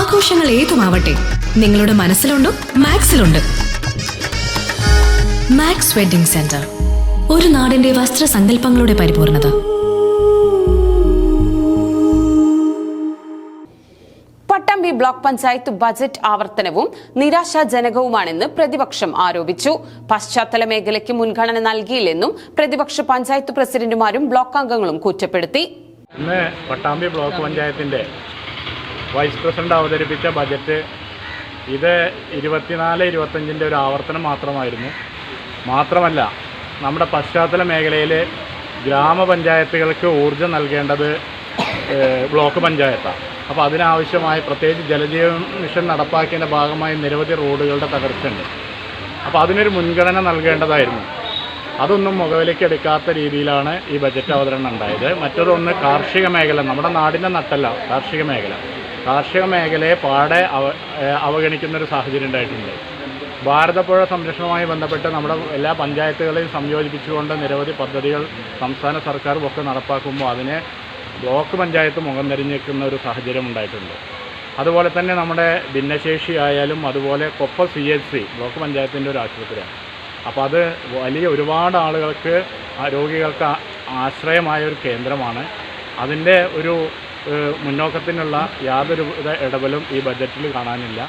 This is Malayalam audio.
ആഘോഷങ്ങൾ ഏതുമാവട്ടെ, നിങ്ങളുടെ മനസ്സിലുണ്ടോ മാക്സിലുണ്ട്. മാക്സ് വെഡിംഗ് സെന്റർ, ഒരു നാടിന്റെ വസ്ത്രസങ്കല്പങ്ങളുടെ പരിപൂർണത. പട്ടാമ്പി ബ്ലോക്ക് പഞ്ചായത്ത് ബജറ്റ് ആവർത്തനവും നിരാശാജനകവുമാണെന്ന് പ്രതിപക്ഷം ആരോപിച്ചു. പശ്ചാത്തല മേഖലയ്ക്ക് മുൻഗണന നൽകിയില്ലെന്നും പ്രതിപക്ഷ പഞ്ചായത്ത് പ്രസിഡന്റുമാരും ബ്ലോക്ക് അംഗങ്ങളും കുറ്റപ്പെടുത്തി. ഇന്ന് പട്ടാമ്പി ബ്ലോക്ക് പഞ്ചായത്തിന്റെ വൈസ് പ്രസിഡന്റ് അവതരിപ്പിച്ച ബജറ്റ് ഇത് 24-25 ഒരു ആവർത്തനം മാത്രമായിരുന്നു. മാത്രമല്ല, നമ്മുടെ പശ്ചാത്തല മേഖലയിൽ ഗ്രാമപഞ്ചായത്തുകൾക്ക് ഊർജ്ജം നൽകേണ്ടത് ബ്ലോക്ക് പഞ്ചായത്താണ്. അപ്പോൾ അതിനാവശ്യമായ പ്രത്യേകിച്ച് ജലജീവൻ മിഷൻ നടപ്പാക്കിയതിൻ്റെ ഭാഗമായി നിരവധി റോഡുകളുടെ തകർച്ചയുണ്ട്. അപ്പോൾ അതിനൊരു മുൻഗണന നൽകേണ്ടതായിരുന്നു. അതൊന്നും മുഖവിലേക്കെടുക്കാത്ത രീതിയിലാണ് ഈ ബജറ്റ് അവതരണം ഉണ്ടായത്. മറ്റൊന്ന് കാർഷിക മേഖല, നമ്മുടെ നാടിൻ്റെ നട്ടല്ല കാർഷിക മേഖലയെ പാടെ അവഗണിക്കുന്നൊരു സാഹചര്യം ഉണ്ടായിട്ടുണ്ട്. ഭാരതപ്പുഴ സംരക്ഷണവുമായി ബന്ധപ്പെട്ട് നമ്മുടെ എല്ലാ പഞ്ചായത്തുകളെയും സംയോജിപ്പിച്ചുകൊണ്ട് നിരവധി പദ്ധതികൾ സംസ്ഥാന സർക്കാരും ഒക്കെ നടപ്പാക്കുമ്പോൾ അതിനെ ബ്ലോക്ക് പഞ്ചായത്ത് മുഖം തിരിഞ്ഞേക്കുന്ന ഒരു സാഹചര്യം ഉണ്ടായിട്ടുണ്ട്. അതുപോലെ തന്നെ നമ്മുടെ ഭിന്നശേഷി ആയാലും അതുപോലെ കൊപ്പം CHC ബ്ലോക്ക് പഞ്ചായത്തിൻ്റെ ഒരു ആശുപത്രിയാണ്. അപ്പോൾ അത് വലിയ ഒരുപാട് ആളുകൾക്ക് രോഗികൾക്ക് ആശ്രയമായ ഒരു കേന്ദ്രമാണ്. അതിൻ്റെ ഒരു മുന്നോക്കത്തിനുള്ള യാതൊരു ഇടപെടലും ഈ ബജറ്റിൽ കാണാനില്ല.